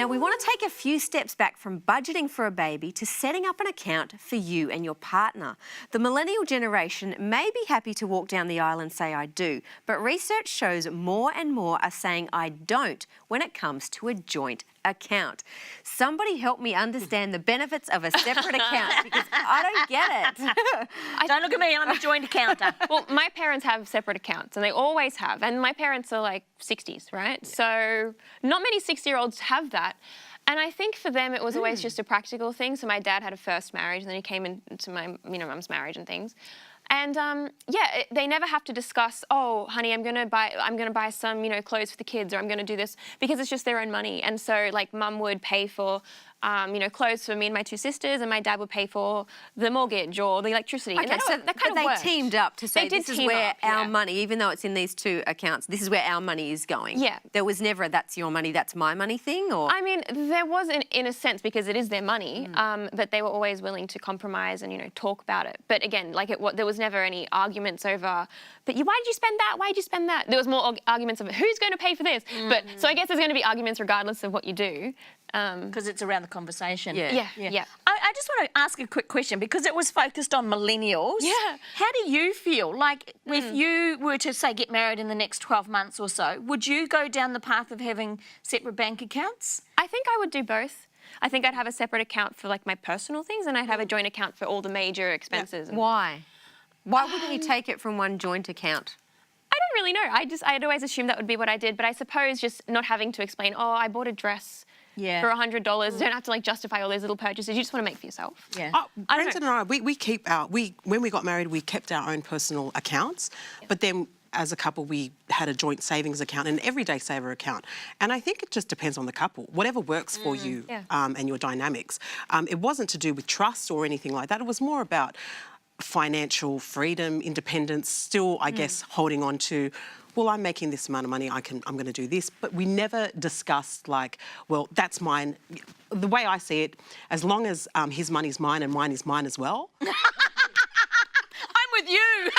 Now, we want to take a few steps back from budgeting for a baby to setting up an account for you and your partner. The millennial generation may be happy to walk down the aisle and say, I do, but research shows more and more are saying, I don't, when it comes to a joint account. Somebody help me understand the benefits of a separate account, because I don't get it. Don't look at me, I'm a joint accountant. Well, my parents have separate accounts, and they always have. And my parents are like 60s, right? Yeah. So not many 60-year-olds have that. And I think for them it was always just a practical thing. So my dad had a first marriage, and then he came into my mum's marriage and things. And yeah, they never have to discuss, oh, honey, I'm gonna buy some, clothes for the kids, or I'm gonna do this, because it's just their own money. And so, like, mum would pay for, clothes for me and my two sisters, and my dad would pay for the mortgage or the electricity. Okay, and so that kind of they worked. teamed up to say this is where our yeah. money, even though it's in these two accounts, this is where our money is going. Yeah. There was never a that's your money, that's my money thing, or? I mean, there was in a sense, because it is their money, but they were always willing to compromise and, talk about it. But again, like there was never any arguments over, but why did you spend that? Why did you spend that? There was more arguments of who's going to pay for this? But so I guess there's going to be arguments regardless of what you do. Because it's around the conversation. Yeah. I just want to ask a quick question, because it was focused on millennials. Yeah. How do you feel? Like, if you were to, say, get married in the next 12 months or so, would you go down the path of having separate bank accounts? I think I would do both. I think I'd have a separate account for, like, my personal things, and I'd have a joint account for all the major expenses. Yeah. Why? Why wouldn't you take it from one joint account? I don't really know. I'd always assumed that would be what I did, but I suppose just not having to explain, oh, I bought a dress for $100. You don't have to, like, justify all those little purchases. You just want to make for yourself. Yeah. Brenton and I, we keep when we got married, we kept our own personal accounts, but then as a couple, we had a joint savings account, an everyday saver account. And I think it just depends on the couple, whatever works for you and your dynamics. It wasn't to do with trust or anything like that. It was more about financial freedom, independence, still, I guess, holding on to, well, I'm making this amount of money, I'm going to do this. But we never discussed, like, well, that's mine. The way I see it, as long as his money's mine and mine is mine as well. I'm with you.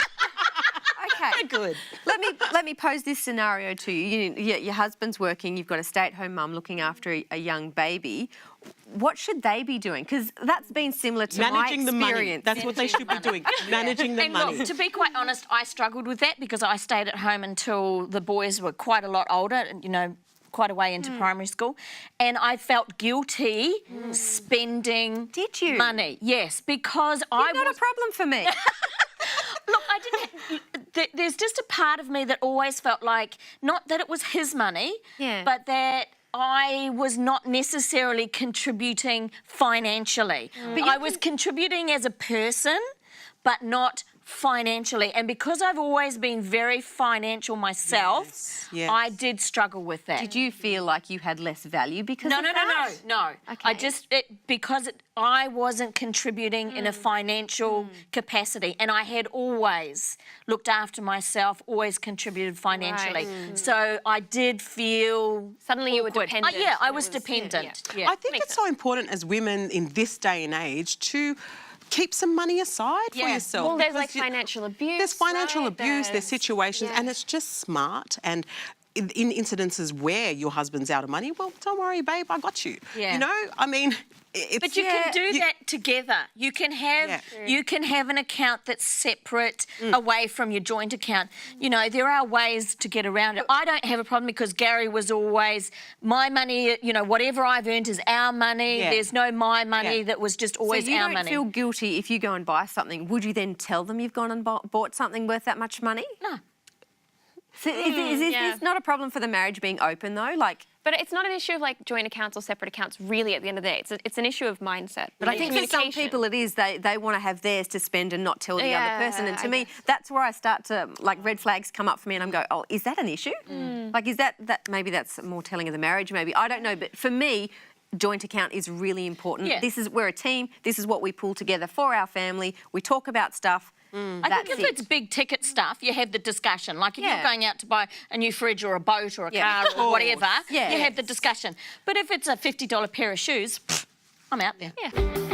Okay. Good. Let me pose this scenario to you. Your husband's working, you've got a stay-at-home mum looking after a young baby. What should they be doing? Because that's been similar to managing my experience. The money. That's what they should be doing. Managing the money. Look, to be quite honest, I struggled with that because I stayed at home until the boys were quite a lot older, quite a way into primary school, and I felt guilty spending money. Yes, because Not a problem for me. Look, I didn't. There's just a part of me that always felt like, not that it was his money, but that I was not necessarily contributing financially. But I was contributing as a person, but not financially. And because I've always been very financial myself, I did struggle with that. Did you feel like you had less value because of that? No. Okay. I wasn't contributing in a financial capacity, and I had always looked after myself, always contributed financially. So I did feel suddenly you were dependent. I was dependent. Yeah. I think it's so important as women in this day and age to keep some money aside for yourself. Well, there's like financial abuse. There's financial abuse, there's situations, and it's just smart. And in incidences where your husband's out of money, well, don't worry, babe, I got you. Yeah. I mean, but you can do that together. You can have an account that's separate away from your joint account. There are ways to get around it. I don't have a problem because Gary was always, my money, whatever I've earned is our money. There's no my money that was just always our money. So you don't feel guilty if you go and buy something. Would you then tell them you've gone and bought something worth that much money? No. So is this not a problem for the marriage being open, though? But it's not an issue of, like, joint accounts or separate accounts, really, at the end of the day. It's an issue of mindset. But I think for some people it is. They want to have theirs to spend and not tell the other person. And to me, that's where I start to, like, red flags come up for me and I'm going, oh, is that an issue? Like, is that maybe that's more telling of the marriage, maybe. I don't know. But for me, joint account is really important. Yeah. We're a team. This is what we pull together for our family. We talk about stuff. I think if it's big ticket stuff, you have the discussion. Like if you're going out to buy a new fridge or a boat or a car or whatever, you have the discussion. But if it's a $50 pair of shoes, I'm out there. Yeah.